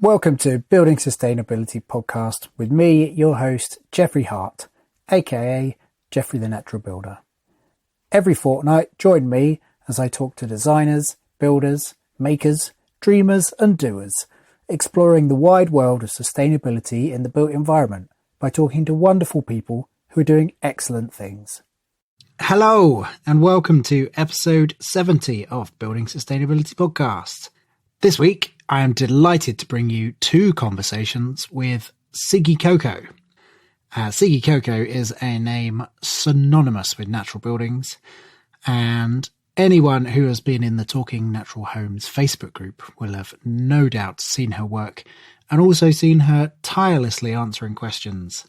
Welcome to Building Sustainability Podcast with me, your host, Jeffrey Hart, aka Jeffrey the Natural Builder. Every fortnight, join me as I talk to designers, builders, makers, dreamers and doers, exploring the wide world of sustainability in the built environment by talking to wonderful people who are doing excellent things. Hello and welcome to episode 70 of Building Sustainability Podcast. This week, I am delighted to bring you two conversations with Sigi Koko. Sigi Koko is a name synonymous with natural buildings, and anyone who has been in the Talking Natural Homes Facebook group will have no doubt seen her work and also seen her tirelessly answering questions.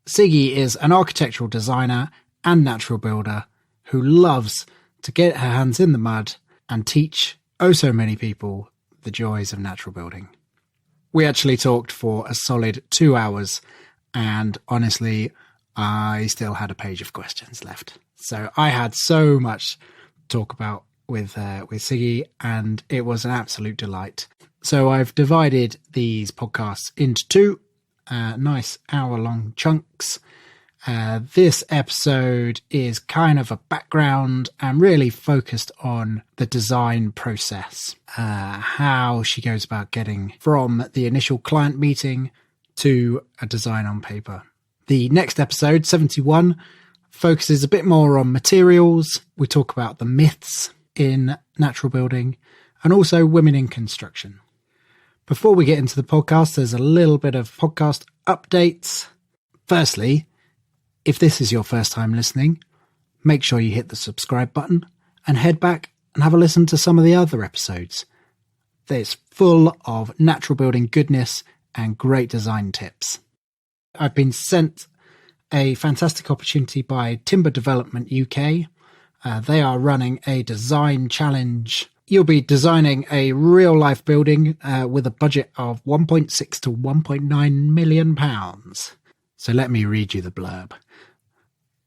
Sigi is an architectural designer and natural builder who loves to get her hands in the mud and teach oh so many people the joys of natural building. We actually talked for a solid 2 hours, and honestly, I still had a page of questions left. So I had so much to talk about with Sigi, and it was an absolute delight. So I've divided these podcasts into two nice hour-long chunks. This episode is kind of a background and really focused on the design process, how she goes about getting from the initial client meeting to a design on paper. The next episode, 71, focuses a bit more on materials. We talk about the myths in natural building and also women in construction. Before we get into the podcast, there's a little bit of podcast updates. Firstly, if this is your first time listening, make sure you hit the subscribe button and head back and have a listen to some of the other episodes. It's full of natural building goodness and great design tips. I've been sent a fantastic opportunity by Timber Development UK. They are running a design challenge. You'll be designing a real life building with a budget of £1.6 to £1.9 million. So let me read you the blurb.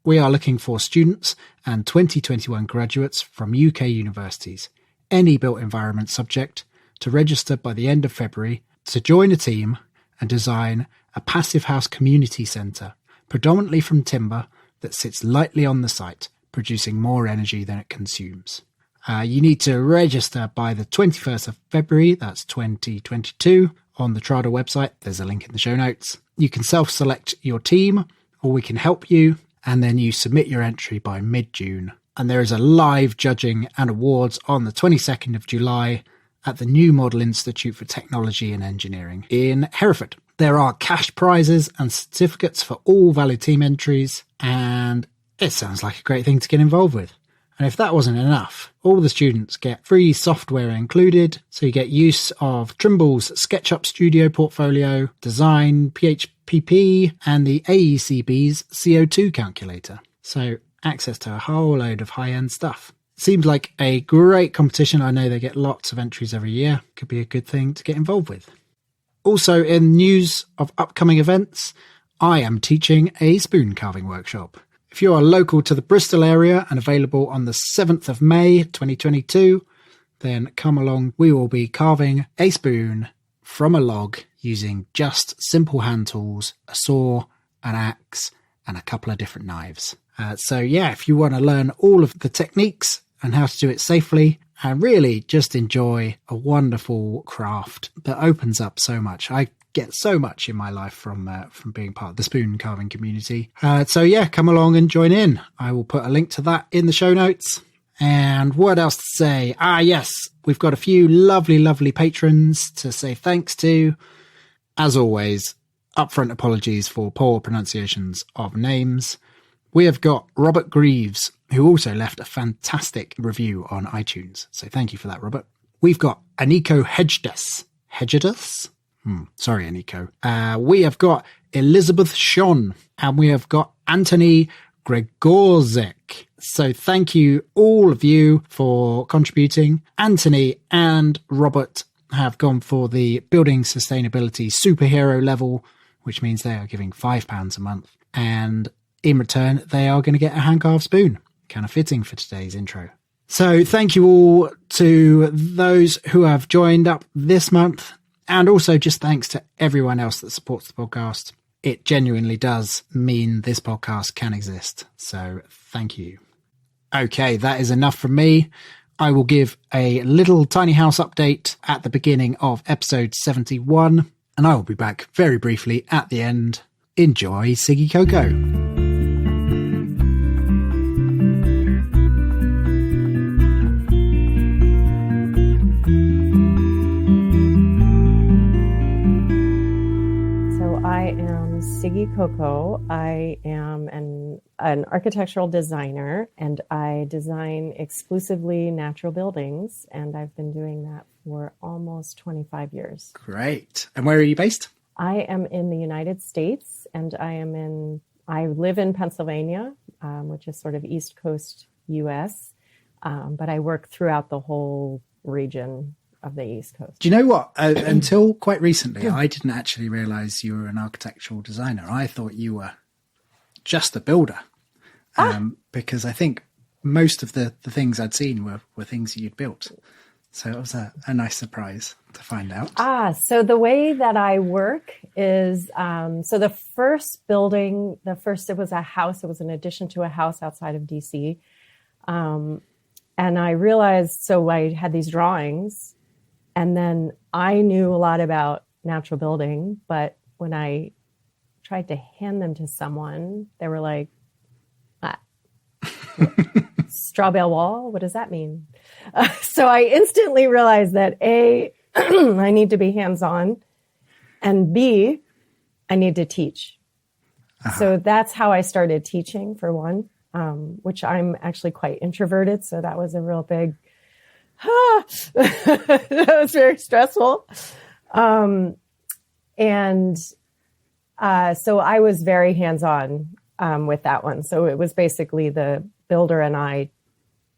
We are looking for students and 2021 graduates from UK universities, any built environment subject, to register by the end of February to join a team and design a passive house community centre, predominantly from timber, that sits lightly on the site, producing more energy than it consumes. You need to register by the 21st of February, that's 2022, on the Trada website. There's a link in the show notes. You can self-select your team, or we can help you, and then you submit your entry by mid-June. And there is a live judging and awards on the 22nd of July at the New Model Institute for Technology and Engineering in Hereford. There are cash prizes and certificates for all valid team entries, and it sounds like a great thing to get involved with. And if that wasn't enough, all the students get free software included, so you get use of Trimble's SketchUp Studio portfolio, Design, PHPP, and the AECB's CO2 calculator. So access to a whole load of high-end stuff. Seems like a great competition. I know they get lots of entries every year. Could be a good thing to get involved with. Also, in news of upcoming events, I am teaching a spoon carving workshop. If you are local to the Bristol area and available on the 7th of May 2022, then come along. We will be carving a spoon from a log using just simple hand tools, a saw, an axe, and a couple of different knives. So if you want to learn all of the techniques and how to do it safely and really just enjoy a wonderful craft that opens up so much. I get so much in my life from being part of the spoon carving community. Come along and join in. I will put a link to that in the show notes. And what else to say? Yes, we've got a few lovely patrons to say thanks to. As always, upfront apologies for poor pronunciations of names. We have got Robert Greaves, who also left a fantastic review on iTunes. So thank you for that, Robert. We've got Aniko Hedgedes. Sorry, Aniko. We have got Elizabeth Shon, and we have got Anthony Gregorzek. So thank you, all of you, for contributing. Anthony and Robert have gone for the Building Sustainability Superhero level, which means they are giving £5 a month. And in return, they are going to get a hand-carved spoon. Kind of fitting for today's intro. So thank you all to those who have joined up this month. And also just thanks to everyone else that supports the podcast. It genuinely does mean this podcast can exist. So thank you. Okay, that is enough from me. I will give a little tiny house update at the beginning of episode 71, and I will be back very briefly at the end. Enjoy Sigi Koko. Sigi Koko. I am an architectural designer, and I design exclusively natural buildings, and I've been doing that for almost 25 years. Great. And where are you based? I am in the United States, and I live in Pennsylvania, which is sort of East Coast US, but I work throughout the whole region of the East Coast. Do you know what? Until quite recently, I didn't actually realize you were an architectural designer. I thought you were just a builder, because I think most of the things I'd seen were things you'd built. So it was a nice surprise to find out. So the way that I work is, so the first building, it was a house. It was an addition to a house outside of DC. And I realized, so I had these drawings, and then I knew a lot about natural building, but when I tried to hand them to someone, they were like, straw bale wall? What does that mean? So I instantly realized that A, I need to be hands-on, and B, I need to teach. Uh-huh. So that's how I started teaching, for one, which I'm actually quite introverted. So that was a real big, that was very stressful. So I was very hands-on with that one. So it was basically the builder and I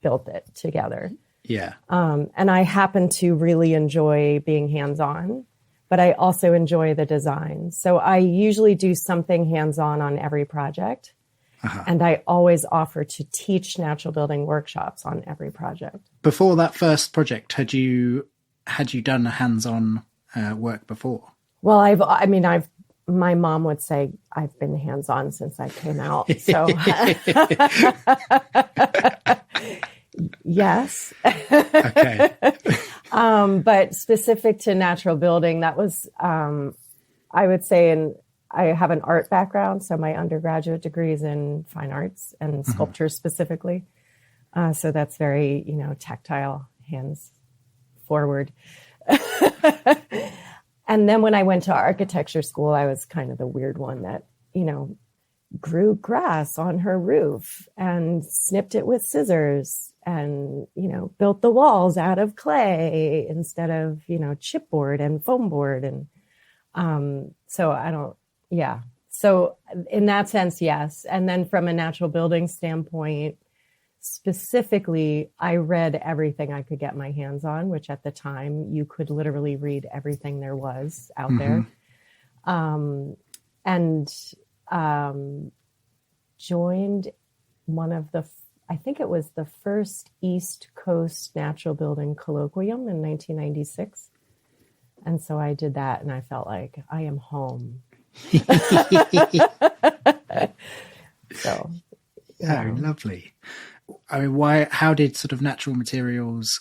built it together. Yeah. And I happen to really enjoy being hands-on, but I also enjoy the design. So I usually do something hands-on on every project. Uh-huh. And I always offer to teach natural building workshops on every project. Before that first project, had you done a hands-on work before? Well, my mom would say I've been hands-on since I came out. So yes. Okay. But specific to natural building, that was, I would say, I have an art background. So my undergraduate degree is in fine arts and sculpture specifically. So that's very, tactile, hands forward. And then when I went to architecture school, I was kind of the weird one that, grew grass on her roof and snipped it with scissors and, built the walls out of clay instead of, chipboard and foam board. And So in that sense, yes. And then from a natural building standpoint, specifically, I read everything I could get my hands on, which at the time you could literally read everything there was out there. Joined one of I think it was the first East Coast Natural Building Colloquium in 1996. And so I did that and I felt like I am home. So, oh, lovely. I mean, how did sort of natural materials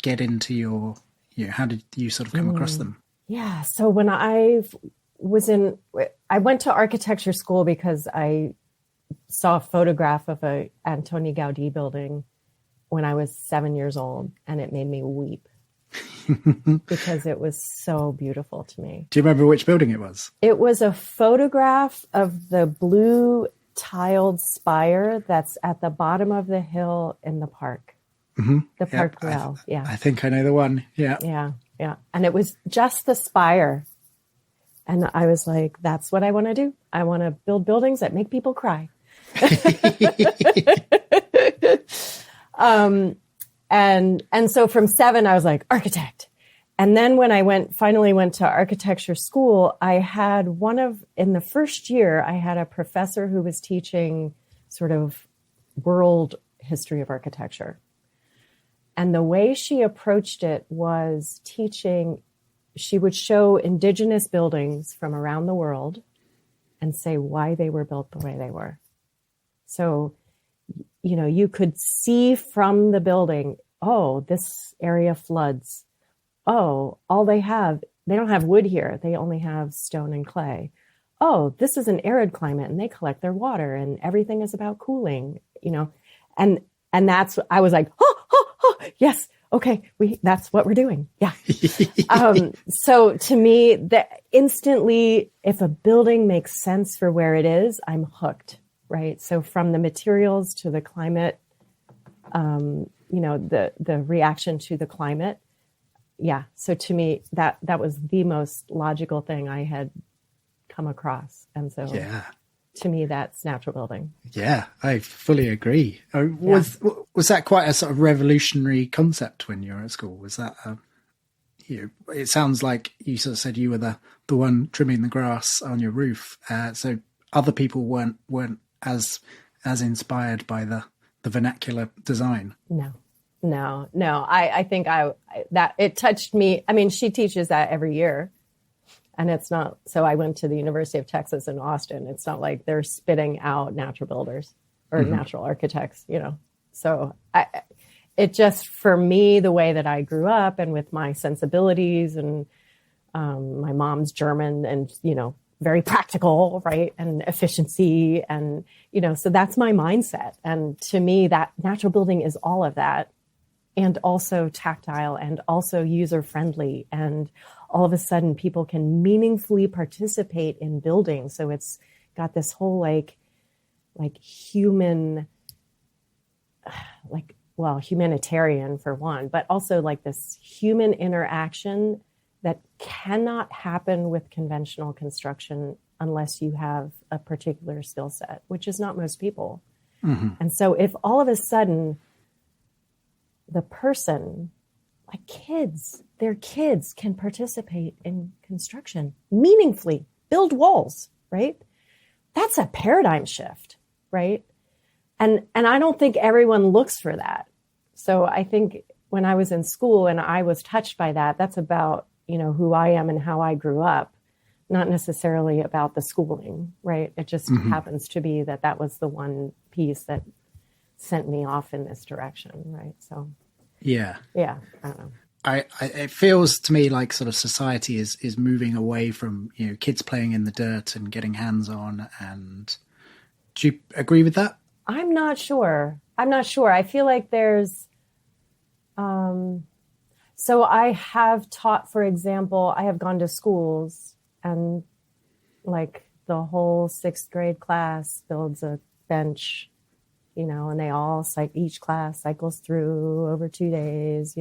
get into how did you sort of come across them? Yeah. So when I went to architecture school because I saw a photograph of a Antoni Gaudí building when I was 7 years old, and it made me weep because it was so beautiful to me. Do you remember which building it was? It was a photograph of the blue tiled spire that's at the bottom of the hill in the park. Mm-hmm. The Park Grill. Yeah. I think I know the one. Yeah. Yeah. Yeah. And it was just the spire. And I was like, that's what I want to do. I want to build buildings that make people cry. And so from 7, I was like, architect. And then when I finally went to architecture school, I had in the first year, I had a professor who was teaching sort of world history of architecture. And the way she approached it was teaching she would show indigenous buildings from around the world and say why they were built the way they were. So, you could see from the building, oh, this area floods. Oh, they don't have wood here. They only have stone and clay. Oh, this is an arid climate and they collect their water and everything is about cooling, and that's, I was like, yes. Okay. That's what we're doing. Yeah. So to me, that instantly, if a building makes sense for where it is, I'm hooked. Right. So from the materials to the climate, the reaction to the climate. Yeah. So to me, that was the most logical thing I had come across. And so to me, that's natural building. Yeah, I fully agree. Was that quite a sort of revolutionary concept when you were at school? Was that, it sounds like you sort of said you were the one trimming the grass on your roof. So other people weren't as inspired by the vernacular design. No. I think that it touched me. I mean, she teaches that every year. And it's not, so I went to the University of Texas in Austin. It's not like they're spitting out natural builders or natural architects, So it just, for me, the way that I grew up and with my sensibilities and my mom's German and, very practical, right? And efficiency and, so that's my mindset. And to me, that natural building is all of that, and also tactile and also user-friendly. And all of a sudden people can meaningfully participate in building. So it's got this whole like human, humanitarian for one, but also like this human interaction that cannot happen with conventional construction unless you have a particular skill set, which is not most people. Mm-hmm. And so if all of a sudden the person, like their kids can participate in construction meaningfully, build walls, right? That's a paradigm shift, right? And I don't think everyone looks for that. So I think when I was in school and I was touched by that, that's about, who I am and how I grew up, not necessarily about the schooling, right? It just happens to be that was the one piece that sent me off in this direction, right? So yeah, I don't know. It feels to me like sort of society is moving away from kids playing in the dirt and getting hands on. And do you agree with that? I'm not sure. I feel like there's so I have taught, for example, I have gone to schools and like the whole 6th grade class builds a bench, and they all each class cycles through over 2 days,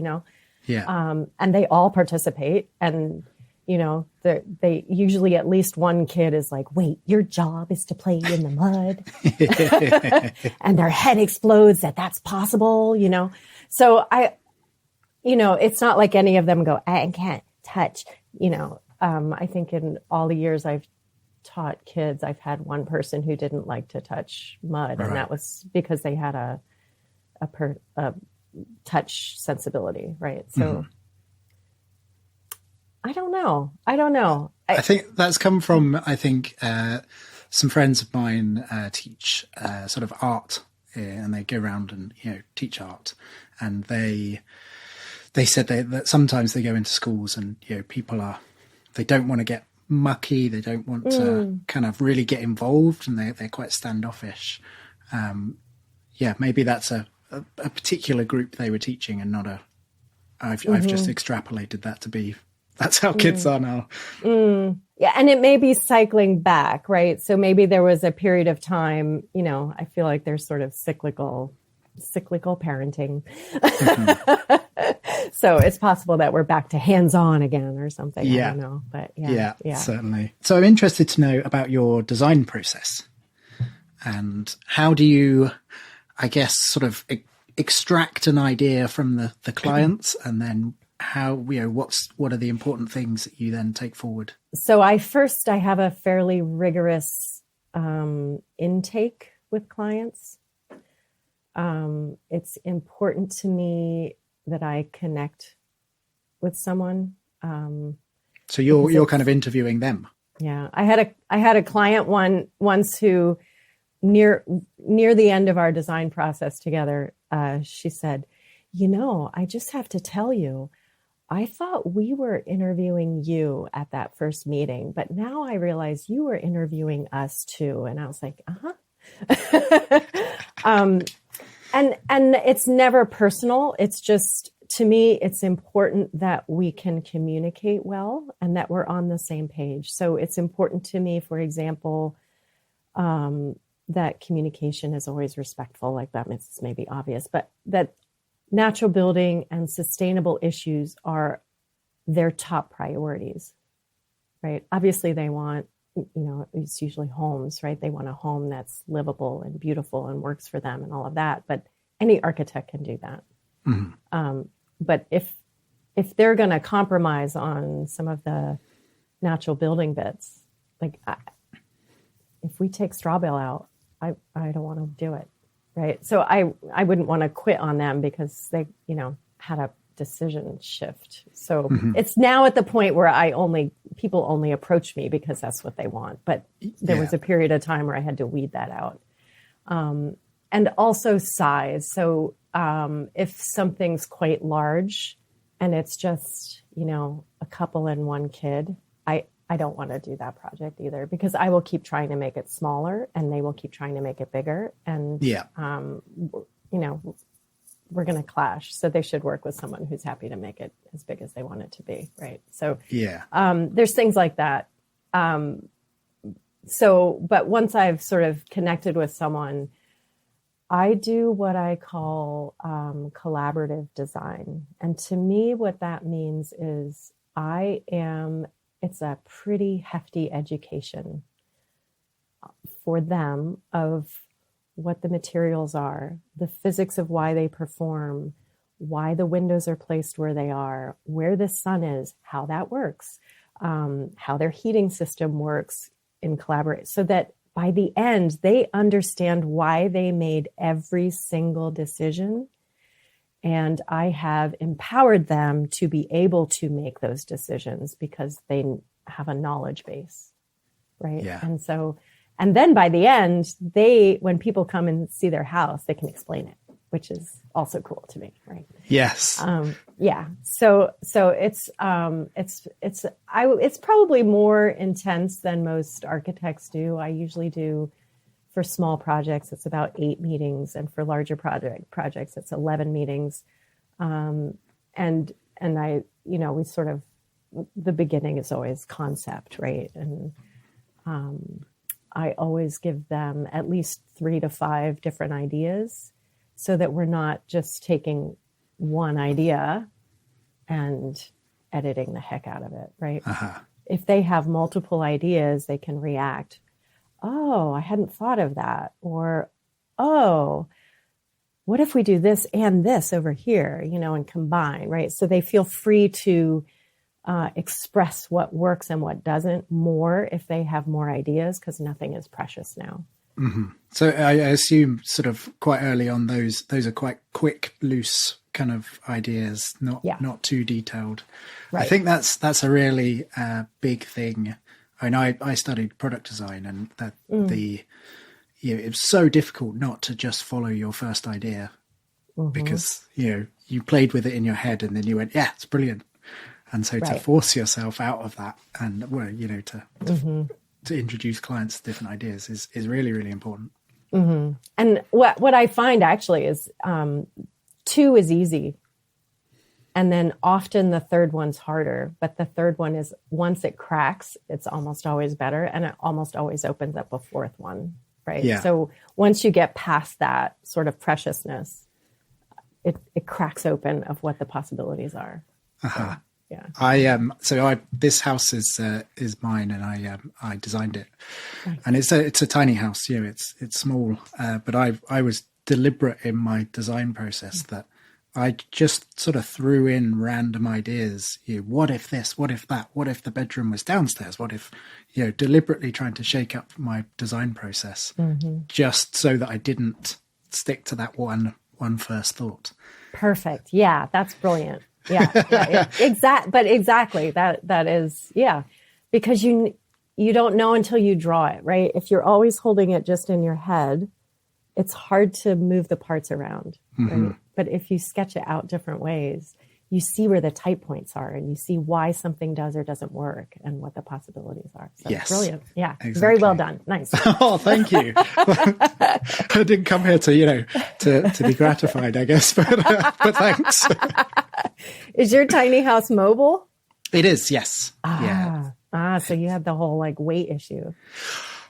Yeah. And they all participate, and they usually at least one kid is like, wait, your job is to play in the mud. And their head explodes that's possible, So it's not like any of them go, I can't touch, I think in all the years I've taught kids, I've had one person who didn't like to touch mud. Right. And that was because they had a touch sensibility. Right. So I don't know. I think that's come from, some friends of mine teach sort of art, and they go around and, teach art. And they said that sometimes they go into schools and, people they don't want to get mucky. They don't want to kind of really get involved, and they're quite standoffish. Maybe that's a particular group they were teaching, and not I've just extrapolated that to be, that's how kids are now. Yeah. And it may be cycling back, right? So maybe there was a period of time, I feel like there's sort of cyclical parenting. So it's possible that we're back to hands-on again or something. Yeah. I don't know, but yeah, certainly. So I'm interested to know about your design process, and how do you, I guess, sort of extract an idea from the clients, and then how, what are the important things that you then take forward? So I have a fairly rigorous intake with clients. It's important to me that I connect with someone. So you're kind of interviewing them. Yeah. I had a client once who near the end of our design process together, she said, I just have to tell you, I thought we were interviewing you at that first meeting, but now I realize you were interviewing us too. And I was like, and it's never personal. It's just, to me, it's important that we can communicate well and that we're on the same page. So it's important to me, for example, that communication is always respectful. Like that is maybe obvious, but that natural building and sustainable issues are their top priorities, right? Obviously they want, it's usually homes, right? They want a home that's livable and beautiful and works for them and all of that. But any architect can do that. Mm-hmm. But if they're going to compromise on some of the natural building bits, like if we take straw bale out, I don't want to do it. Right. So I wouldn't want to quit on them because they, had a decision shift. So it's now at the point where people only approach me because that's what they want. But there was a period of time where I had to weed that out. And also size. So if something's quite large and it's just, a couple and one kid, I don't want to do that project either because I will keep trying to make it smaller and they will keep trying to make it bigger. And, we're going to clash. So they should work with someone who's happy to make it as big as they want it to be. Right. So, there's things like that. But once I've sort of connected with someone, I do what I call collaborative design. And to me, what that means is it's a pretty hefty education for them of what the materials are, the physics of why they perform, why the windows are placed where they are, where the sun is, how that works, how their heating system works in collaborate, so that by the end, they understand why they made every single decision. And I have empowered them to be able to make those decisions because they have a knowledge base, right? Yeah. And then by the end, when people come and see their house, they can explain it, which is also cool to me, right? Yes. Yeah. So it's probably more intense than most architects do. I usually do, for small projects, it's about 8 meetings, and for larger projects, it's 11 meetings. And I, we sort of, the beginning is always concept, right? And I always give them at least 3 to 5 different ideas so that we're not just taking one idea and editing the heck out of it, right? Uh-huh. If they have multiple ideas, they can react. Oh, I hadn't thought of that. Or, oh, what if we do this and this over here, and combine, right? So they feel free to express what works and what doesn't more if they have more ideas, because nothing is precious now. Mm-hmm. So I assume sort of quite early on, those are quite quick, loose kind of ideas, not too detailed. Right. I think that's a really big thing. I mean, I studied product design, and that it was so difficult not to just follow your first idea, because you played with it in your head and then you went, yeah, it's brilliant. And so to force yourself out of that and to introduce clients to different ideas is really, really important. Mm-hmm. And what I find actually is 2 is easy. And then often the third one's harder, but the third one is, once it cracks, it's almost always better. And it almost always opens up a 4th one, right? Yeah. So once you get past that sort of preciousness, it cracks open of what the possibilities are. Uh-huh. Yeah. This house is mine, and I designed it. Nice. And it's a tiny house, it's small, but I was deliberate in my design process that I just sort of threw in random ideas. What if this? What if that? What if the bedroom was downstairs? What if, deliberately trying to shake up my design process, just so that I didn't stick to that one first thought. Perfect. Yeah, that's brilliant. Exactly. That is, yeah. Because you don't know until you draw it, right? If you're always holding it just in your head, it's hard to move the parts around, right? But if you sketch it out different ways, you see where the tight points are and you see why something does or doesn't work and what the possibilities are. So Yes. Brilliant. Yeah. Exactly. Very well done. Nice. Oh, thank you. I didn't come here to be gratified, I guess, but thanks. Is your tiny house mobile? It is, yes. Yeah. So you have the whole like weight issue.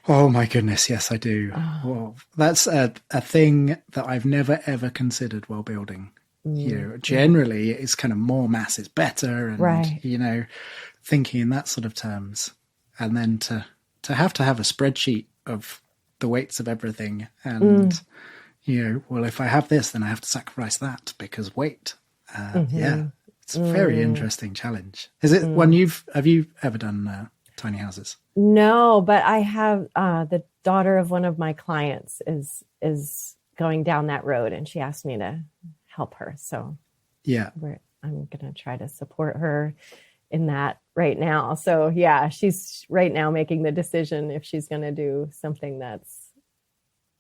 Oh my goodness, yes, I do. Well, that's a thing that I've never ever considered while building. Generally it's kind of more mass is better, and thinking in that sort of terms, and then to have a spreadsheet of the weights of everything, and well, if I have this, then I have to sacrifice that because weight. It's a very interesting challenge. Is it one have you ever done tiny houses? No, but I have the daughter of one of my clients is going down that road, and she asked me to help her. So I'm going to try to support her in that right now. So yeah, she's right now making the decision if she's going to do something that's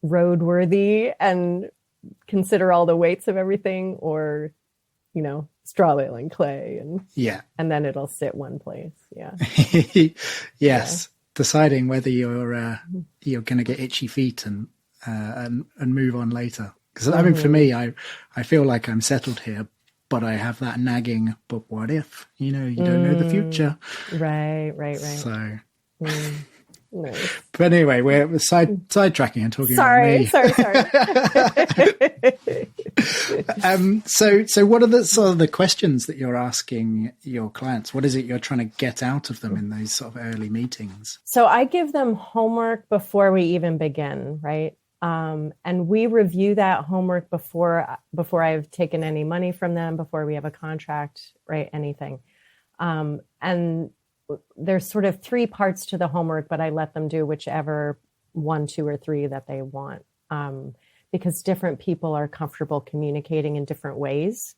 roadworthy and consider all the weights of everything, or, straw bale clay and then it'll sit one place. Yeah. Yes. Yeah. Deciding whether you're going to get itchy feet and move on later. Because I mean, for me, I feel like I'm settled here, but I have that nagging, but what if, you don't know the future. Right. So, nice. But anyway, we're sidetracking and talking about me. Sorry. So what are the sort of the questions that you're asking your clients? What is it you're trying to get out of them in those sort of early meetings? So I give them homework before we even begin, right? And we review that homework before I've taken any money from them, before we have a contract, right? Anything. And there's sort of 3 parts to the homework, but I let them do whichever 1, 2, or 3 that they want. Because different people are comfortable communicating in different ways.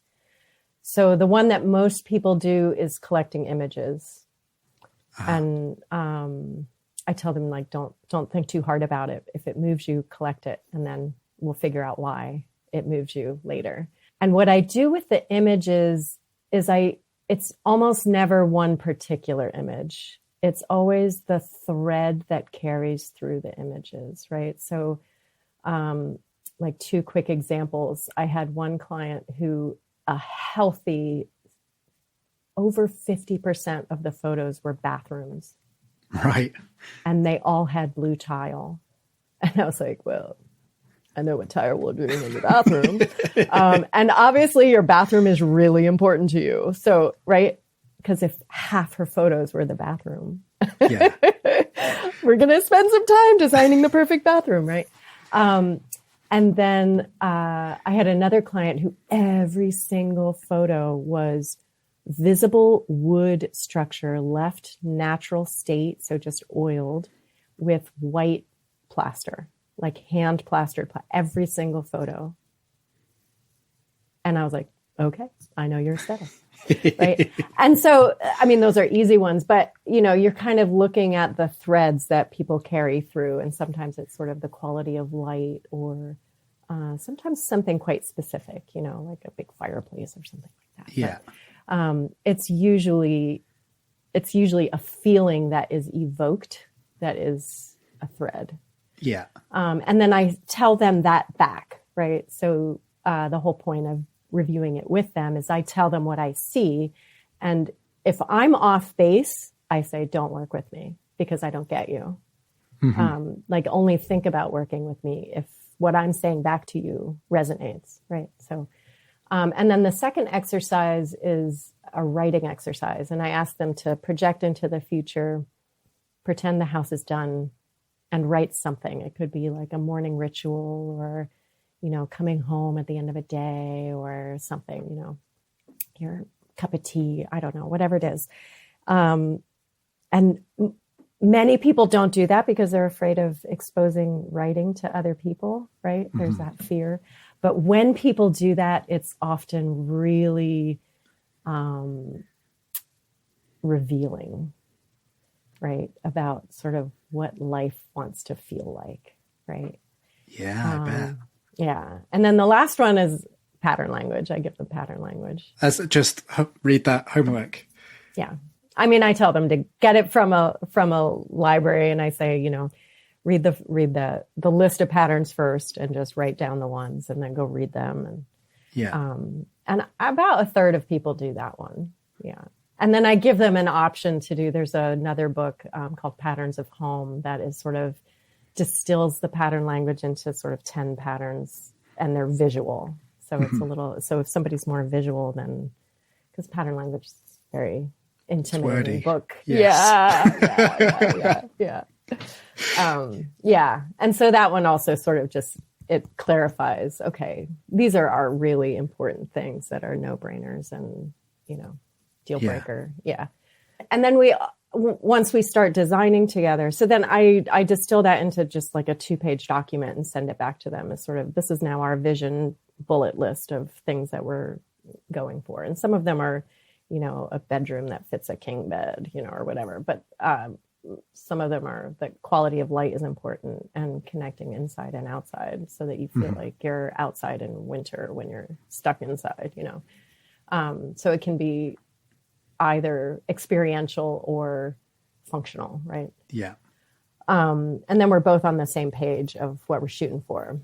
So the one that most people do is collecting images. And, I tell them, like, don't think too hard about it. If it moves you, collect it, and then we'll figure out why it moves you later. And what I do with the images is it's almost never one particular image. It's always the thread that carries through the images, right? So, like 2 quick examples. I had one client who a healthy over 50% of the photos were bathrooms. Right. And they all had blue tile. And I was like, well, I know what tile we're doing in the bathroom. And obviously your bathroom is really important to you. So, right? Because if half her photos were the bathroom, we're going to spend some time designing the perfect bathroom, right? And then I had another client who every single photo was visible wood structure, left natural state, so just oiled, with white plaster, like hand plastered, every single photo. And I was like, okay, I know your aesthetic. Right. And so, I mean, those are easy ones, but you're kind of looking at the threads that people carry through. And sometimes it's sort of the quality of light, or sometimes something quite specific, like a big fireplace or something like that. Yeah. But, it's usually a feeling that is evoked, that is a thread. Yeah. And then I tell them that back, right? So the whole point of reviewing it with them is I tell them what I see. And if I'm off base, I say, don't work with me because I don't get you. Mm-hmm. Like only think about working with me if what I'm saying back to you resonates, right? So, and then the second exercise is a writing exercise. And I ask them to project into the future, pretend the house is done, and write something. It could be like a morning ritual, or, coming home at the end of a day, or something, your cup of tea, I don't know, whatever it is. And many people don't do that because they're afraid of exposing writing to other people, right? There's that fear. But when people do that, it's often really revealing, right? About sort of what life wants to feel like, right? Yeah, I bet. Yeah. And then the last one is pattern language. I give them pattern language. As just read that homework. Yeah. I mean, I tell them to get it from a library, and I say, read the list of patterns first and just write down the ones and then go read them. And Yeah. and about a third of people do that one. Yeah. And then I give them an option to do, there's another book called Patterns of Home that is sort of distills the pattern language into sort of 10 patterns, and they're visual. So it's a little, so if somebody's more visual, then, because pattern language is very intimidating book. Yes. Yeah. And so that one also sort of just, it clarifies, okay, these are our really important things that are no-brainers and, deal breaker. Yeah. And then once we start designing together, so then I distill that into just like a 2-page document and send it back to them as sort of, this is now our vision bullet list of things that we're going for. And some of them are, a bedroom that fits a king bed, or whatever. But some of them are the quality of light is important, and connecting inside and outside so that you feel like you're outside in winter when you're stuck inside, So it can be either experiential or functional, right? Yeah. And then we're both on the same page of what we're shooting for.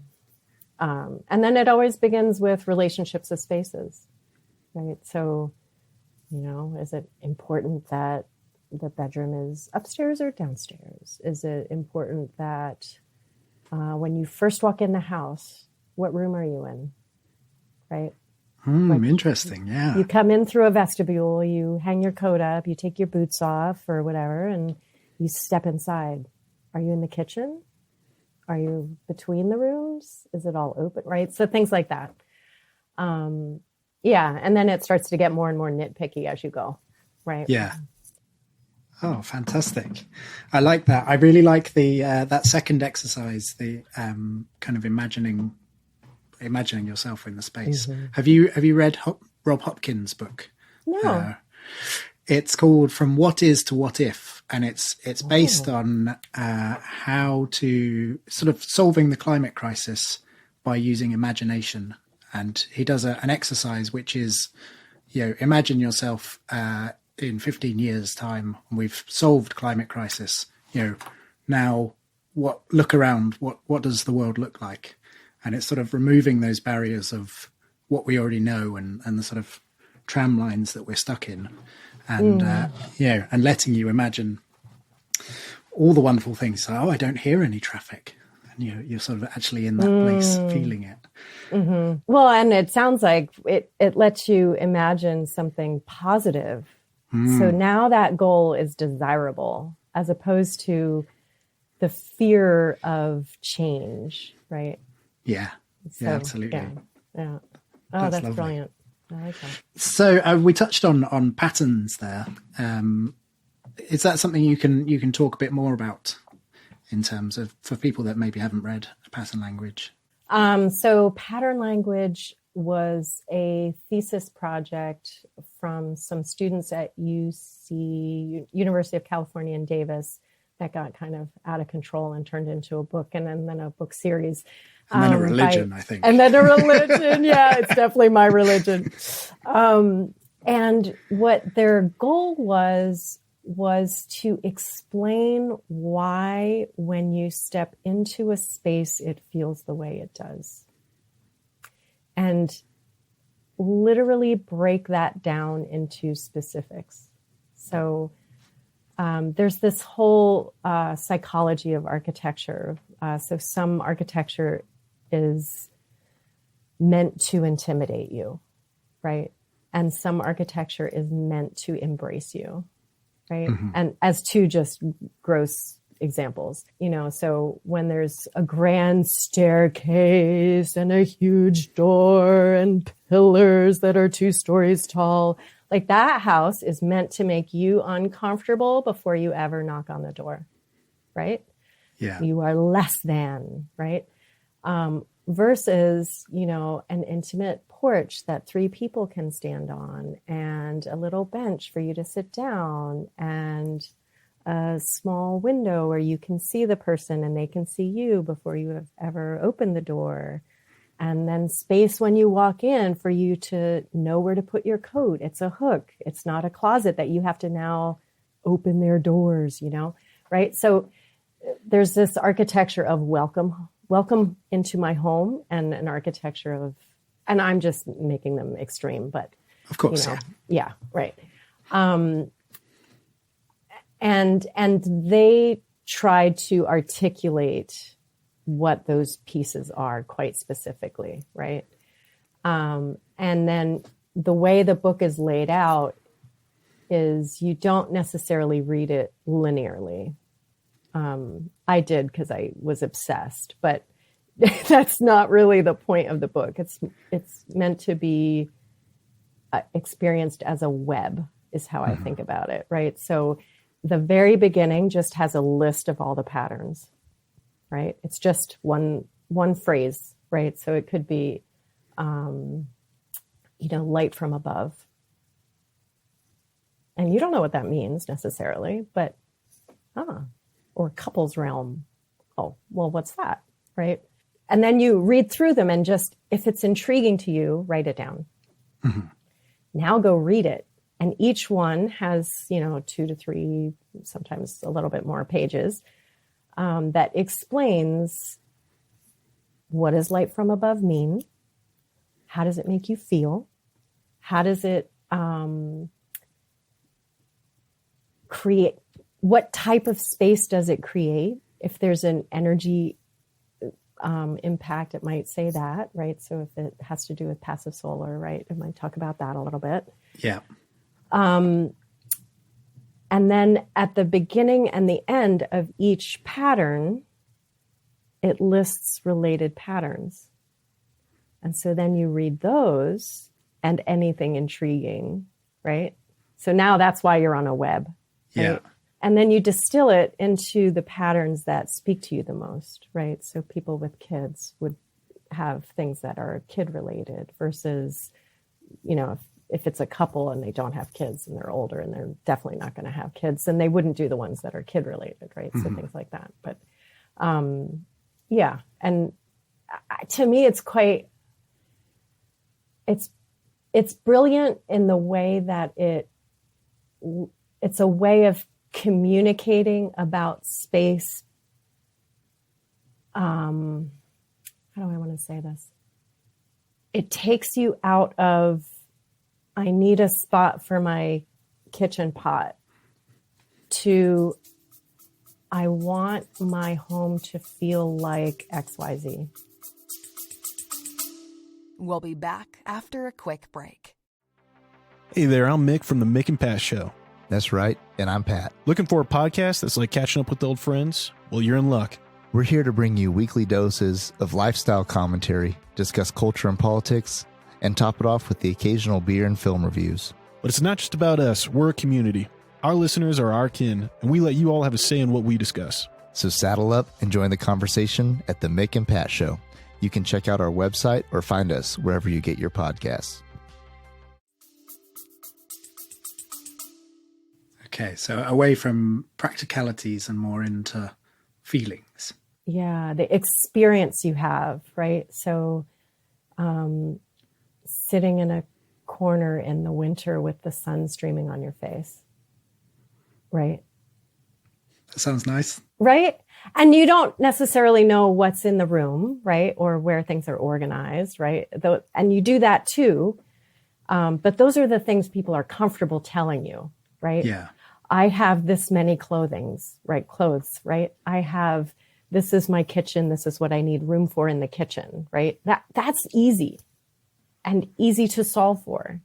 And then it always begins with relationships as spaces, right? So, is it important that the bedroom is upstairs or downstairs? Is it important that when you first walk in the house, what room are you in, right? Interesting. Yeah. You come in through a vestibule, you hang your coat up, you take your boots off or whatever, and you step inside. Are you in the kitchen? Are you between the rooms? Is it all open? Right. So things like that. And then it starts to get more and more nitpicky as you go. Right. Yeah. Oh, fantastic. I like that. I really like the, that second exercise, the kind of imagining yourself in the space. Have you read Rob Hopkins' book? No. It's called From What Is to What If, and it's based on how to sort of solving the climate crisis by using imagination. And he does an exercise which is, imagine yourself in 15 years' time, we've solved climate crisis. Now look around. What does the world look like? And it's sort of removing those barriers of what we already know and the sort of tram lines that we're stuck in, and and letting you imagine all the wonderful things. So, I don't hear any traffic, and you're sort of actually in that place, feeling it. Well, and it sounds like it lets you imagine something positive. So now that goal is desirable, as opposed to the fear of change, right? Yeah, So, absolutely. Yeah. Oh, that's lovely. Brilliant. I like that. So we touched on patterns there. Is that something you can talk a bit more about in terms of, for people that maybe haven't read pattern language? So pattern language was a thesis project from some students at University of California in Davis that got kind of out of control and turned into a book, and then a book series. And then a religion, I think. And then a religion. Yeah, it's definitely my religion. And what their goal was to explain why when you step into a space, it feels the way it does. And literally break that down into specifics. So there's this whole psychology of architecture. So some architecture is meant to intimidate you, right? And some architecture is meant to embrace you, right? And as two just gross examples, so when there's a grand staircase and a huge door and pillars that are 2 stories tall, like that house is meant to make you uncomfortable before you ever knock on the door, right? Yeah. You are less than, right? Versus, an intimate porch that 3 people can stand on, and a little bench for you to sit down, and a small window where you can see the person and they can see you before you have ever opened the door. And then space when you walk in for you to know where to put your coat. It's a hook. It's not a closet that you have to now open their doors, right? So there's this architecture of welcome into my home, and an architecture of, and I'm just making them extreme, but of course, yeah, right. And they tried to articulate what those pieces are quite specifically, right? And then the way the book is laid out is you don't necessarily read it linearly. I did because I was obsessed, but that's not really the point of the book. It's meant to be experienced as a web, is how I think about it, right? So the very beginning just has a list of all the patterns, right? It's just one phrase, right? So it could be, light from above. And you don't know what that means necessarily, but, or couples realm. Oh, well, what's that, right? And then you read through them, and just, if it's intriguing to you, write it down. Mm-hmm. Now go read it. And each one has, 2 to 3, sometimes a little bit more pages, that explains, what does light from above mean? How does it make you feel? How does it create? What type of space does it create? If there's an energy impact, it might say that, right? So if it has to do with passive solar, right, it might talk about that a little bit. Yeah. And then at the beginning and the end of each pattern, it lists related patterns. And so then you read those and anything intriguing, right? So now that's why you're on a web. Right? Yeah. And then you distill it into the patterns that speak to you the most, right? So people with kids would have things that are kid related versus, if it's a couple and they don't have kids and they're older and they're definitely not going to have kids, then they wouldn't do the ones that are kid related, right? Mm-hmm. So things like that. But yeah. And to me, it's brilliant in the way that it's a way of communicating about space. How do I want to say this? It takes you out of, I need a spot for my kitchen pot, to, I want my home to feel like XYZ. We'll be back after a quick break. Hey there, I'm Mick from the Mick and Pat Show. That's right, and I'm Pat. Looking for a podcast that's like catching up with old friends? Well, you're in luck. We're here to bring you weekly doses of lifestyle commentary, discuss culture and politics, and top it off with the occasional beer and film reviews. But it's not just about us. We're a community. Our listeners are our kin, and we let you all have a say in what we discuss. So saddle up and join the conversation at the Mick and Pat Show. You can check out our website or find us wherever you get your podcasts. Okay, so away from practicalities and more into feelings. Yeah, the experience you have, right? So sitting in a corner in the winter with the sun streaming on your face, right? That sounds nice. Right? And you don't necessarily know what's in the room, right? Or where things are organized, right? And you do that too. But those are the things people are comfortable telling you, right? Yeah. I have this many clothes, right? This is my kitchen. This is what I need room for in the kitchen, right? That's easy and easy to solve for.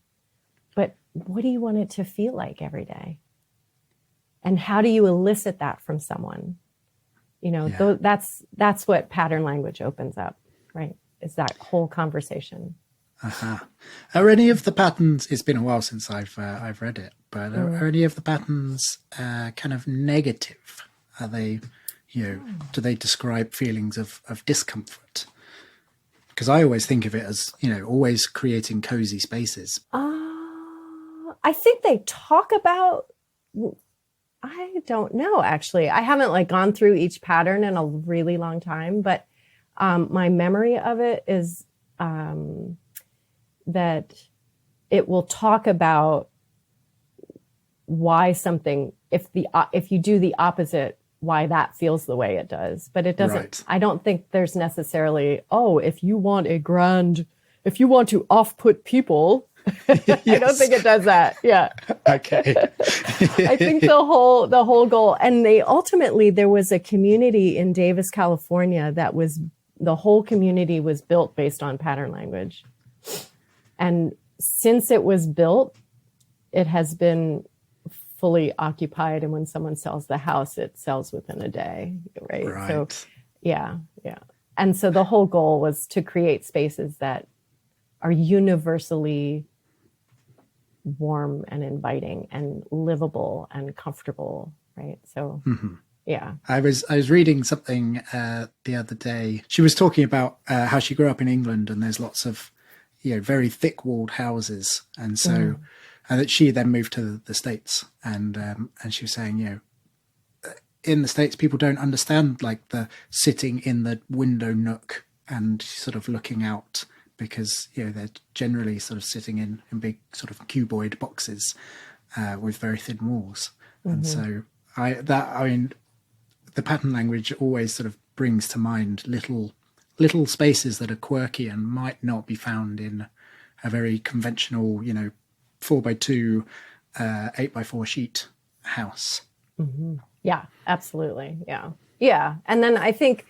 But what do you want it to feel like every day? And how do you elicit that from someone? That's what pattern language opens up, right? Is that whole conversation. Uh-huh. Are any of the patterns, it's been a while since I've read it, but are any of the patterns kind of negative? Are they, do they describe feelings of discomfort? Because I always think of it as, always creating cozy spaces. I think they talk about, I don't know, actually. I haven't like gone through each pattern in a really long time, but my memory of it is that it will talk about why something, if you do the opposite, why that feels the way it does. But it doesn't, Right. I don't think there's necessarily, if you want to off-put people, I don't think it does that. Yeah. Okay. I think the whole goal, and there was a community in Davis, California the whole community was built based on pattern language. And since it was built, it has been fully occupied. And when someone sells the house, it sells within a day. Right. So yeah. And so the whole goal was to create spaces that are universally warm and inviting and livable and comfortable. Right. So yeah. I was reading something the other day. She was talking about how she grew up in England, and there's lots of very thick walled houses, and so and that she then moved to the States, and she was saying in the States people don't understand like the sitting in the window nook and sort of looking out, because they're generally sort of sitting in big sort of cuboid boxes with very thin walls. And so the pattern language always sort of brings to mind little spaces that are quirky and might not be found in a very conventional 4x2 8x4 sheet house. Yeah, absolutely. Yeah. And then I think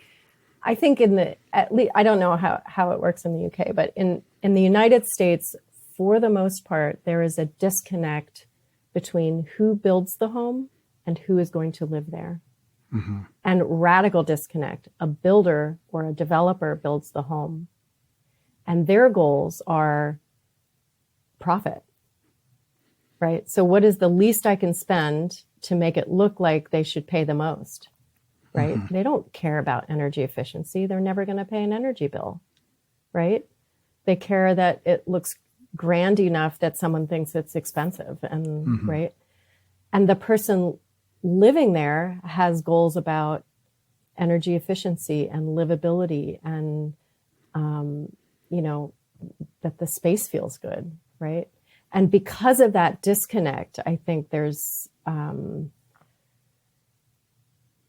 at least, I don't know how it works in the UK, but in the United States, for the most part, there is a disconnect between who builds the home and who is going to live there. And radical disconnect. A builder or a developer builds the home, and their goals are profit, right? So what is the least I can spend to make it look like they should pay the most? Right? They don't care about energy efficiency. They're never going to pay an energy bill, right? They care that it looks grand enough that someone thinks it's expensive, and right? And the person living there has goals about energy efficiency and livability, and that the space feels good, right? And because of that disconnect, I think there's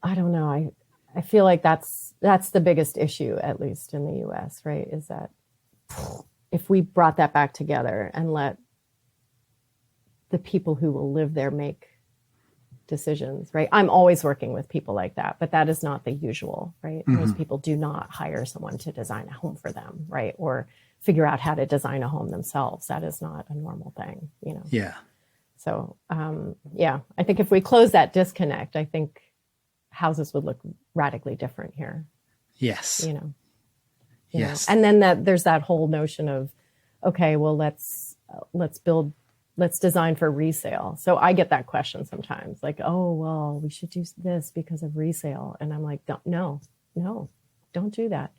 I don't know. I feel like that's the biggest issue, at least in the US, right? Is that if we brought that back together and let the people who will live there make decisions, right? I'm always working with people like that, but that is not the usual, right? Most people do not hire someone to design a home for them, right? Or figure out how to design a home themselves. That is not a normal thing, Yeah. So, I think if we close that disconnect, I think houses would look radically different here. Yes. Yes. And then there's that whole notion of, okay, well, let's design for resale. So I get that question sometimes, like, oh, well, we should do this because of resale. And I'm like, no, don't do that.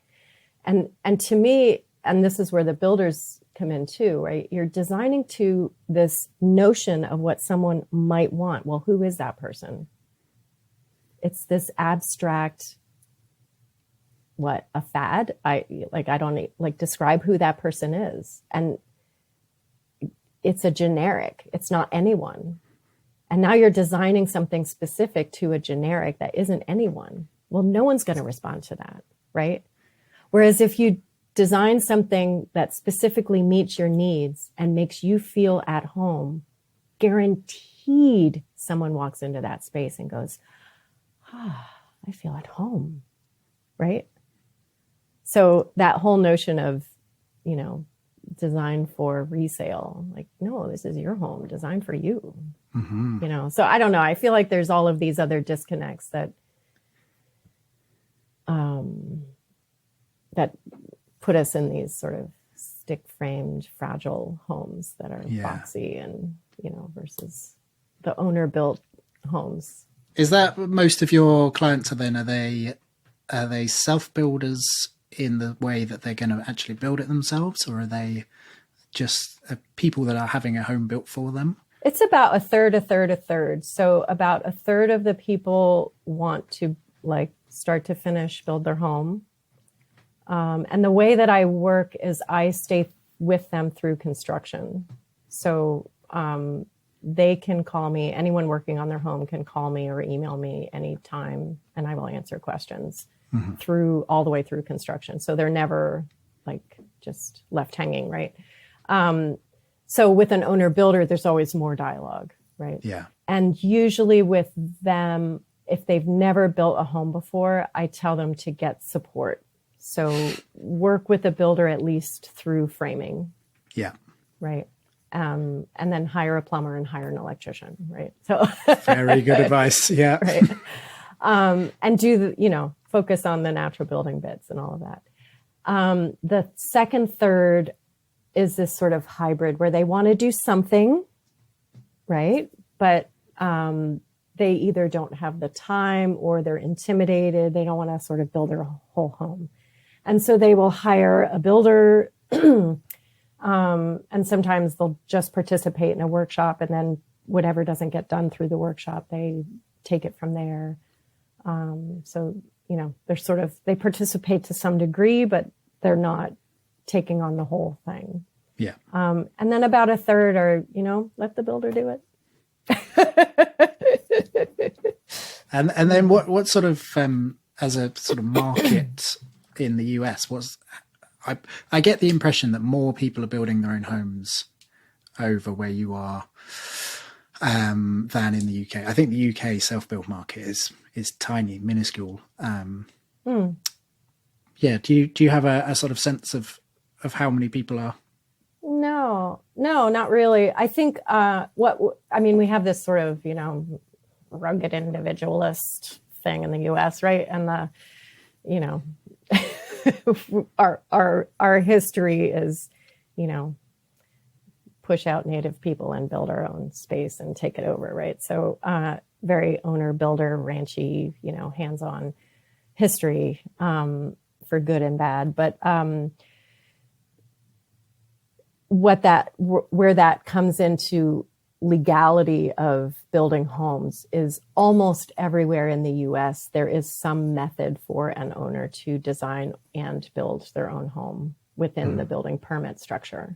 And to me, and this is where the builders come in too, right? You're designing to this notion of what someone might want. Well, who is that person? It's this abstract, a fad? I don't describe who that person is. And it's a generic. It's not anyone. And now you're designing something specific to a generic that isn't anyone. Well, no one's going to respond to that, right? Whereas if you design something that specifically meets your needs and makes you feel at home, guaranteed someone walks into that space and goes, I feel at home, right? So that whole notion of, design for resale, like, no, this is your home, designed for you, So I don't know. I feel like there's all of these other disconnects that that put us in these sort of stick-framed, fragile homes that are boxy and, versus the owner-built homes. Is that most of your clients are they self-builders in the way that they're going to actually build it themselves, or are they just people that are having a home built for them? It's about a third, a third, a third. So about a third of the people want to like start to finish build their home. And the way that I work is I stay with them through construction. So they can call me, anyone working on their home can call me or email me anytime, and I will answer questions through all the way through construction. So they're never like just left hanging, right? So with an owner builder, there's always more dialogue, right? Yeah. And usually with them, if they've never built a home before, I tell them to get support. So work with a builder at least through framing. Yeah. Right. And then hire a plumber and hire an electrician. Right. So very good advice. Yeah. Right. And do the, focus on the natural building bits and all of that. The second third is this sort of hybrid where they want to do something, right? But they either don't have the time or they're intimidated. They don't want to sort of build their whole home. And so they will hire a builder and sometimes they'll just participate in a workshop, and then whatever doesn't get done through the workshop, they take it from there. So, they're they participate to some degree, but they're not taking on the whole thing. Yeah. And then about a third are, let the builder do it. And then what sort of, as a sort of market in the US, I get the impression that more people are building their own homes over where you are than in the UK. I think the UK self-build market is tiny, minuscule. Yeah. Do you have a sort of sense of how many people are? No, not really. I think we have this sort of, rugged individualist thing in the US, right? And our history is, push out native people and build our own space and take it over, right? So very owner builder ranchy, hands-on history for good and bad. But where that comes into legality of building homes is almost everywhere in the US, there is some method for an owner to design and build their own home within the building permit structure.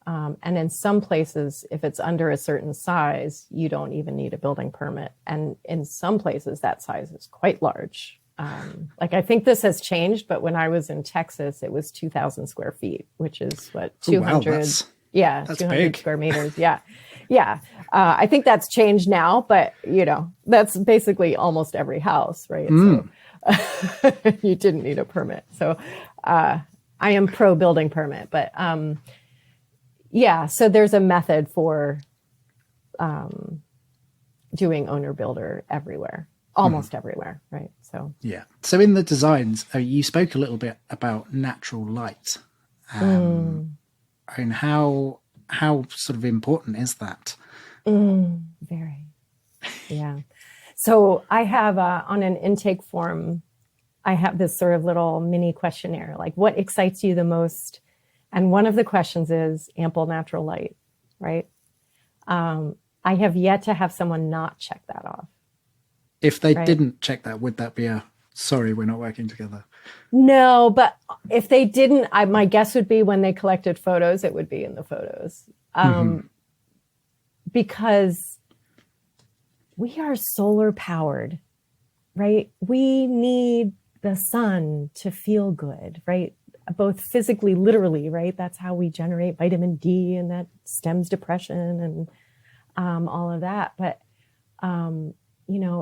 And in some places, if it's under a certain size, you don't even need a building permit. And in some places, that size is quite large. I think this has changed, but when I was in Texas, it was 2,000 square feet, which is what, 200, that's 200 big. square meters. Yeah. Yeah. I think that's changed now, but that's basically almost every house, right? So you didn't need a permit. So, I am pro building permit, but, so there's a method for, doing owner builder everywhere. Almost everywhere, right? So yeah. So in the designs, you spoke a little bit about natural light, and how sort of important is that? Very, yeah. So I have on an intake form, I have this sort of little mini questionnaire, like what excites you the most, and one of the questions is ample natural light, right? I have yet to have someone not check that off. If they didn't check that, would that be a sorry, we're not working together? No, but if they didn't, my guess would be when they collected photos, it would be in the photos. Because we are solar powered, right? We need the sun to feel good, right? Both physically, literally, right? That's how we generate vitamin D, and that stems depression and all of that. But,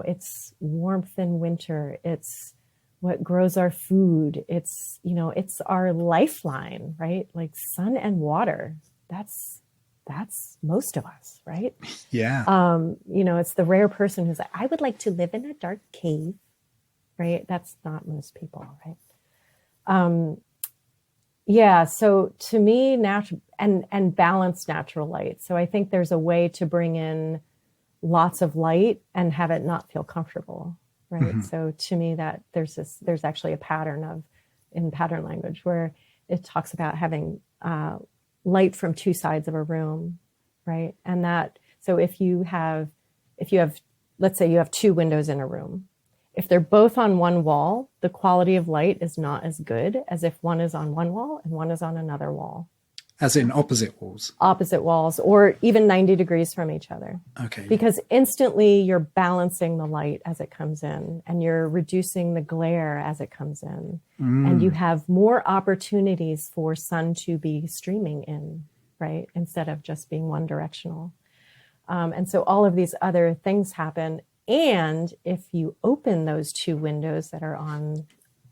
it's warmth in winter. It's what grows our food. It's, it's our lifeline, right? Like sun and water. That's most of us, right? Yeah. It's the rare person who's like, I would like to live in a dark cave, right? That's not most people, right? So to me, natural and balanced natural light. So I think there's a way to bring in lots of light and have it not feel comfortable, right? So to me, that there's actually a pattern of in pattern language, where it talks about having light from two sides of a room, right? And that, so if you have, let's say you have two windows in a room. If they're both on one wall, the quality of light is not as good as if one is on one wall and one is on another wall. As in opposite walls? Opposite walls, or even 90 degrees from each other. Okay. Because instantly you're balancing the light as it comes in, and you're reducing the glare as it comes in. And you have more opportunities for sun to be streaming in, right? Instead of just being one directional. And so all of these other things happen. And if you open those two windows that are on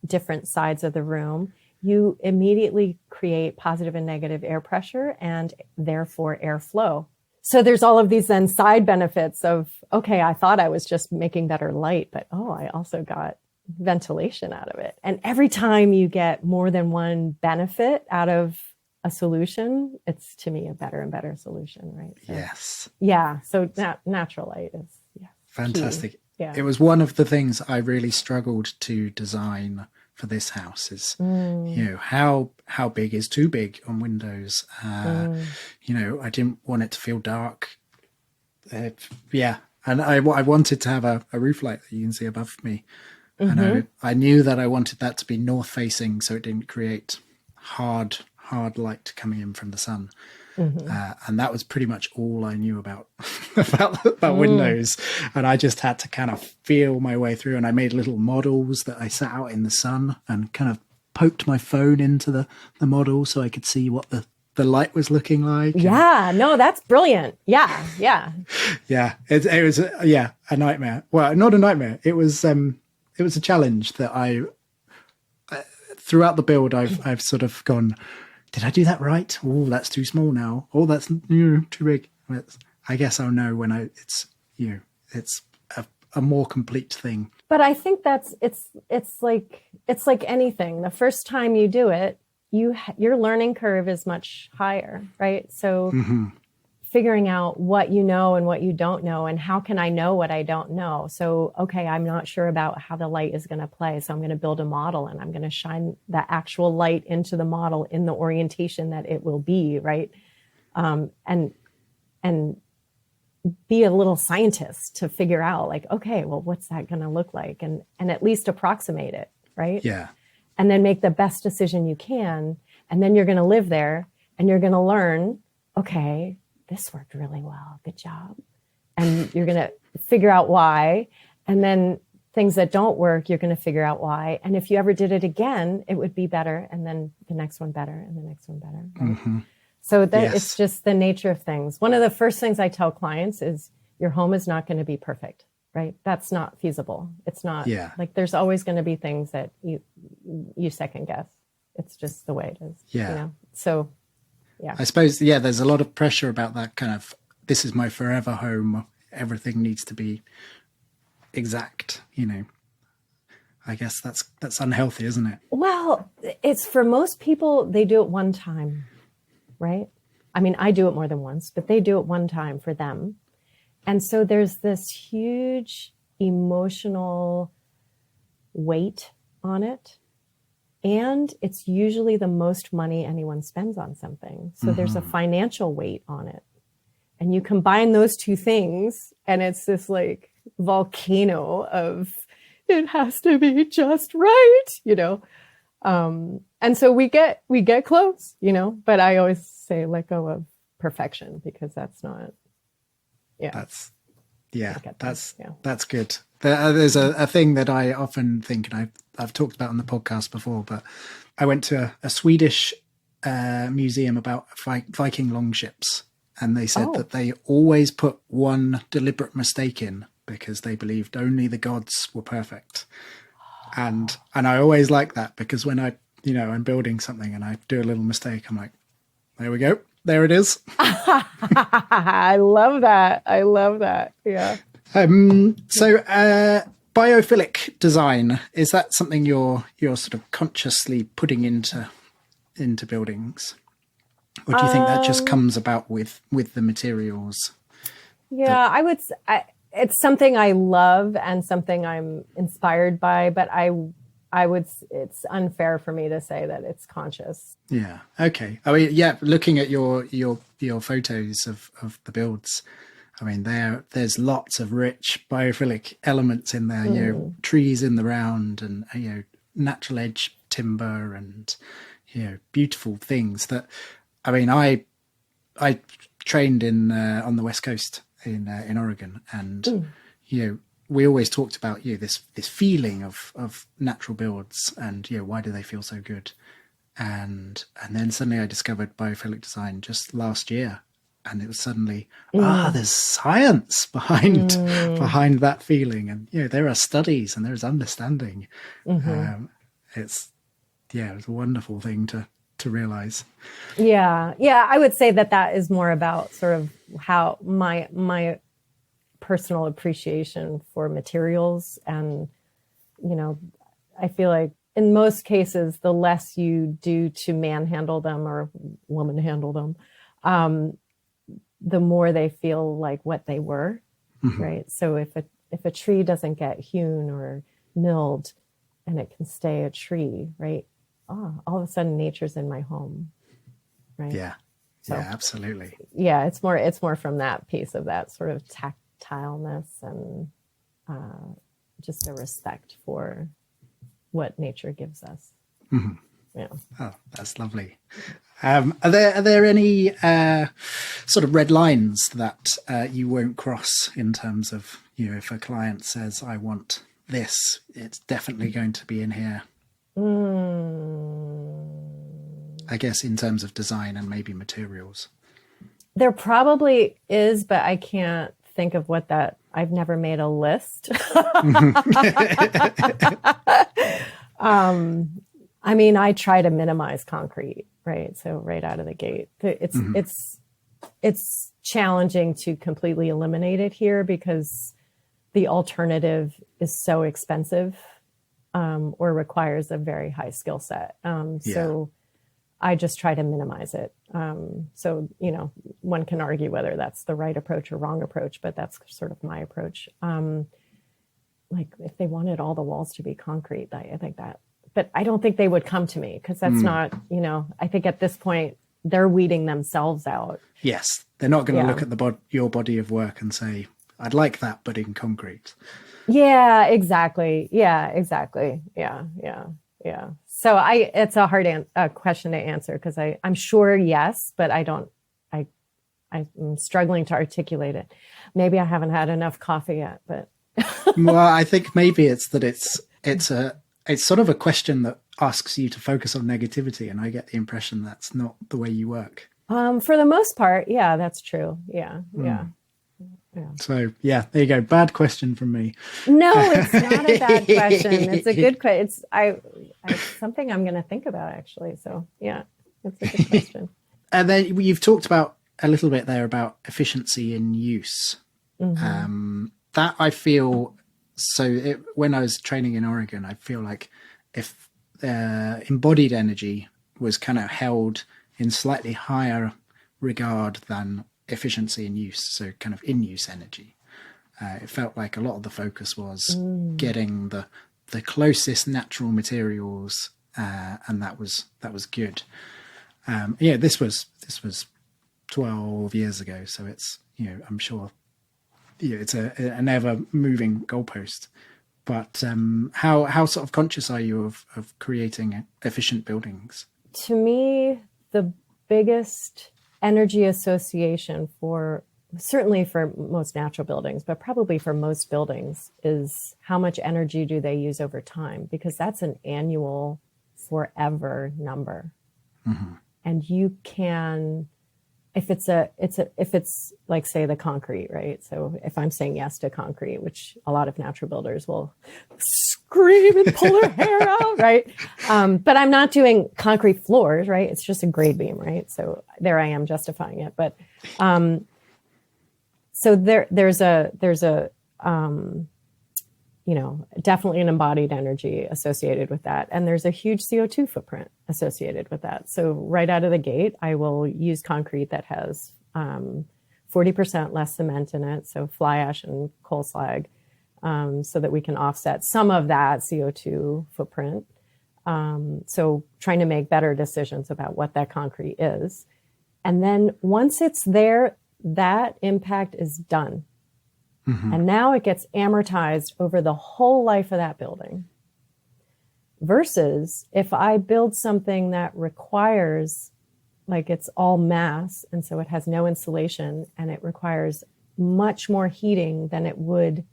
different sides of the room, you immediately create positive and negative air pressure and therefore airflow. So there's all of these then side benefits of, okay, I thought I was just making better light, but I also got ventilation out of it. And every time you get more than one benefit out of a solution, it's to me a better and better solution, right? So, yes. Yeah. So natural light is fantastic. Key. Yeah. It was one of the things I really struggled to design for this house is, how big is too big on windows? I didn't want it to feel dark. And I wanted to have a roof light that you can see above me. And I knew that I wanted that to be north facing, so it didn't create hard light coming in from the sun. And that was pretty much all I knew about windows. And I just had to kind of feel my way through. And I made little models that I sat out in the sun and kind of poked my phone into the model so I could see what the light was looking like. Yeah, no, that's brilliant. Yeah. Yeah, it was a nightmare. Well, not a nightmare. It was a challenge that I throughout the build I've sort of gone, did I do that right? Oh, that's too small now. Oh, that's too big. I guess I'll know when it's a more complete thing. But I think it's like anything. The first time you do it, your learning curve is much higher, right? So figuring out what you know and what you don't know, and how can I know what I don't know? So, okay, I'm not sure about how the light is going to play. So I'm going to build a model and I'm going to shine the actual light into the model in the orientation that it will be, right? And be a little scientist to figure out like, okay, well, what's that going to look like? And at least approximate it, right? Yeah. And then make the best decision you can. And then you're going to live there and you're going to learn, okay, this worked really well. Good job. And you're going to figure out why. And then things that don't work, you're going to figure out why. And if you ever did it again, it would be better. And then the next one better and the next one better. Right? So that it's just the nature of things. One of the first things I tell clients is your home is not going to be perfect, right? That's not feasible. It's not like there's always going to be things that you second guess. It's just the way it is. Yeah. You know? So yeah. I suppose, there's a lot of pressure about that kind of, this is my forever home. Everything needs to be exact, I guess that's unhealthy, isn't it? Well, it's for most people, they do it one time, right? I mean, I do it more than once, but they do it one time for them. And so there's this huge emotional weight on it. And it's usually the most money anyone spends on something. So there's a financial weight on it. And you combine those two things, and it's this like volcano of, it has to be just right, And so we get close, but I always say let go of perfection, because that's not, That's good. There's a thing that I often think, and I've talked about on the podcast before, but I went to a Swedish museum about Viking longships, and they said that they always put one deliberate mistake in because they believed only the gods were perfect. And I always like that, because when I'm building something and I do a little mistake, I'm like, there we go. There it is. I love that. Yeah. So biophilic design, is that something you're sort of consciously putting into buildings? Or do you think that just comes about with the materials? Yeah, I would it's something I love and something I'm inspired by, but it's unfair for me to say that it's conscious. Yeah. Okay. I mean, yeah, looking at your photos of the builds, I mean, there's lots of rich biophilic elements in there, you know, trees in the round and, you know, natural edge timber and, you know, beautiful things that, I mean, I trained in on the West Coast in Oregon, and you know, we always talked about, you know, this feeling of natural builds, and, you know, why do they feel so good? And then suddenly I discovered biophilic design just last year, and it was suddenly there's science behind that feeling, and, you know, there are studies and there's understanding. It's a wonderful thing to realize. Yeah, I would say that is more about sort of how my personal appreciation for materials. And, you know, I feel like in most cases, the less you do to manhandle them or woman handle them, the more they feel like what they were, right? So if a tree doesn't get hewn or milled and it can stay a tree, right? All of a sudden nature's in my home, right? Yeah. So, yeah, absolutely. Yeah, it's more from that piece of that sort of tactileness and just a respect for what nature gives us. Yeah. Oh, that's lovely. Are there any sort of red lines that you won't cross in terms of, you know, if a client says, I want this, it's definitely going to be in here? I guess in terms of design and maybe materials. There probably is, but I can't think of what that. I've never made a list. I mean, I try to minimize concrete, right? So right out of the gate, it's challenging to completely eliminate it here because the alternative is so expensive, or requires a very high skill set. So I just try to minimize it. So, you know, one can argue whether that's the right approach or wrong approach, but that's sort of my approach. Like if they wanted all the walls to be concrete, I think that, but I don't think they would come to me because that's not, you know, I think at this point they're weeding themselves out. Yes. They're not going to look at your body of work and say, I'd like that, but in concrete. Yeah, exactly. Yeah. So it's a hard question to answer because I'm sure yes, but I'm struggling to articulate it. Maybe I haven't had enough coffee yet, but. Well, I think maybe it's that it's sort of a question that asks you to focus on negativity, and I get the impression that's not the way you work. For the most part, yeah, that's true. Yeah. So yeah, there you go. Bad question from me. No, it's not a bad question. It's a good question. It's something I'm going to think about actually. So yeah, it's a good question. And then you've talked about a little bit there about efficiency in use. That I feel, when I was training in Oregon, I feel like if embodied energy was kind of held in slightly higher regard than efficiency in use, so kind of in-use energy. It felt like a lot of the focus was getting the closest natural materials, and that was good. This was 12 years ago, so it's, you know, I'm sure, you know, it's an ever moving goalpost. But how sort of conscious are you of creating efficient buildings? To me, the biggest energy association certainly for most natural buildings, but probably for most buildings, is how much energy do they use over time? Because that's an annual forever number. And you can, if it's like, say, the concrete, right? So if I'm saying yes to concrete, which a lot of natural builders will scream and pull their hair out, right? But I'm not doing concrete floors, right? It's just a grade beam, right? So there I am justifying it. But so there's a you know, definitely an embodied energy associated with that. And there's a huge CO2 footprint associated with that. So right out of the gate, I will use concrete that has 40% less cement in it, so fly ash and coal slag, so that we can offset some of that CO2 footprint. So trying to make better decisions about what that concrete is. And then once it's there, that impact is done. And now it gets amortized over the whole life of that building. Versus if I build something that requires, like it's all mass, and so it has no insulation, and it requires much more heating than it would,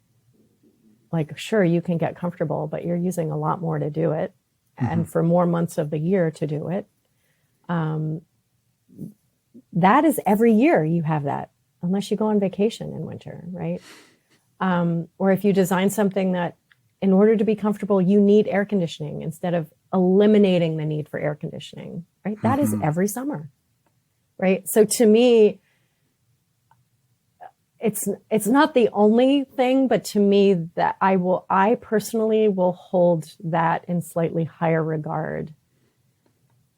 like, sure, you can get comfortable, but you're using a lot more to do it, and for more months of the year to do it. That is every year you have that, unless you go on vacation in winter, right? Or if you design something that in order to be comfortable, you need air conditioning instead of eliminating the need for air conditioning, right? That is every summer, right? So to me, it's not the only thing, but to me that I personally will hold that in slightly higher regard.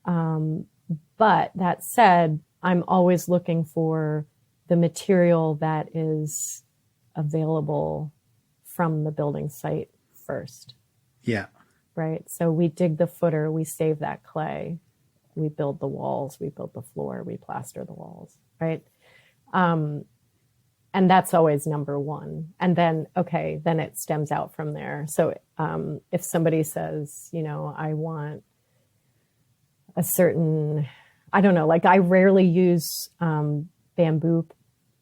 But that said, I'm always looking for the material that is available from the building site first. Yeah. Right. So we dig the footer, we save that clay, we build the walls, we build the floor, we plaster the walls. Right. And that's always number one. And then, okay, then it stems out from there. So if somebody says, you know, I want a certain, I don't know, like I rarely use bamboo.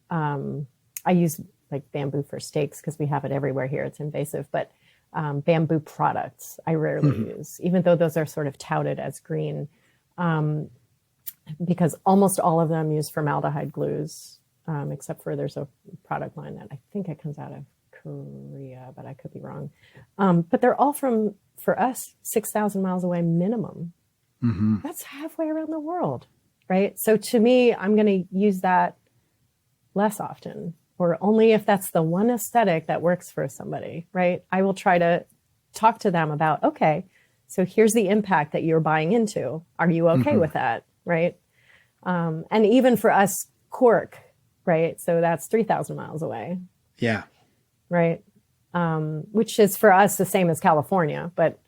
I use like bamboo for stakes because we have it everywhere here. It's invasive, but bamboo products I rarely use, even though those are sort of touted as green, because almost all of them use formaldehyde glues, except for there's a product line that I think it comes out of Korea, but I could be wrong. But they're all from, for us, 6,000 miles away minimum. That's halfway around the world, right? So to me, I'm going to use that less often, or only if that's the one aesthetic that works for somebody, right? I will try to talk to them about, okay, so here's the impact that you're buying into. Are you okay with that, right? And even for us, Cork, right? So that's 3,000 miles away. Yeah. Right? Which is for us the same as California, but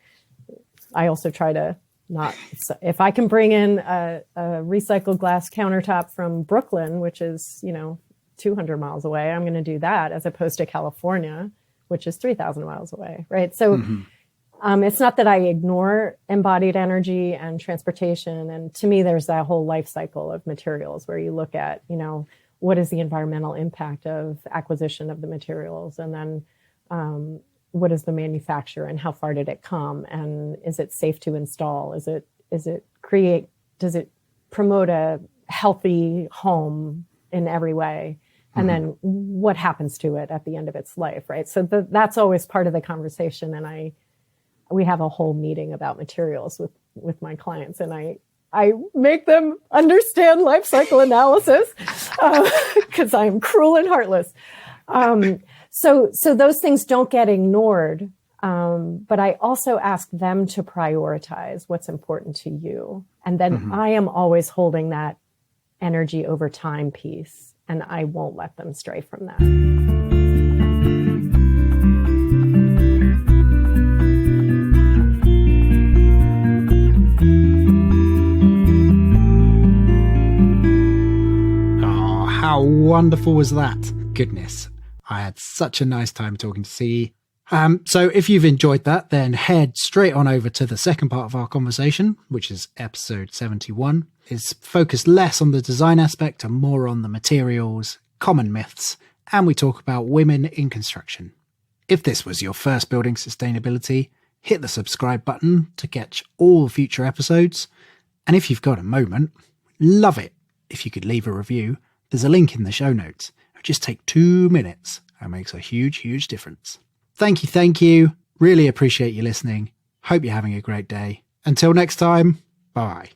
I also try to not, if I can bring in a recycled glass countertop from Brooklyn, which is, 200 miles away, I'm going to do that as opposed to California, which is 3,000 miles away. Right. So it's not that I ignore embodied energy and transportation. And to me, there's that whole life cycle of materials where you look at, what is the environmental impact of acquisition of the materials? And then, what is the manufacture and how far did it come? And is it safe to install? Does it promote a healthy home in every way? And then what happens to it at the end of its life, right? So that's always part of the conversation. And we have a whole meeting about materials with my clients, and I make them understand life cycle analysis because I'm cruel and heartless. So those things don't get ignored. But I also ask them to prioritize what's important to you. And then I am always holding that energy over time piece, and I won't let them stray from that. Oh, how wonderful was that? Goodness. I had such a nice time talking to Sigi. So if you've enjoyed that, then head straight on over to the second part of our conversation, which is episode 71. It's focused less on the design aspect and more on the materials, common myths, and we talk about women in construction. If this was your first Building Sustainability, hit the subscribe button to catch all future episodes. And if you've got a moment, love it if you could leave a review. There's a link in the show notes. It'll just take 2 minutes and makes a huge, huge difference. Thank you. Really appreciate you listening. Hope you're having a great day. Until next time, bye.